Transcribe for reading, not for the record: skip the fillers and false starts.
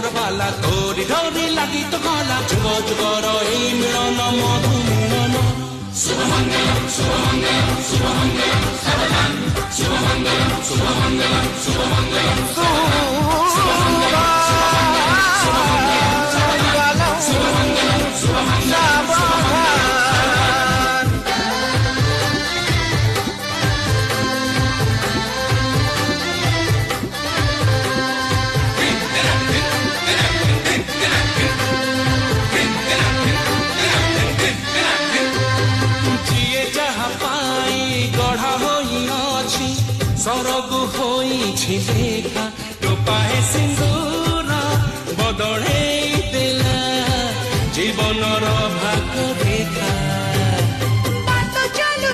খবর বালা তোরি ডরি লাগি তো গলা যুগ যুগর এই মিলন মধু মিলন শুভমঙ্গলম শুভমঙ্গলম শুভমঙ্গলম সাবধান শুভমঙ্গলম শুভমঙ্গলম শুভমঙ্গলম सरगु होइछि देखा टोपाए सिंदूर बदले देला जीवनर भाग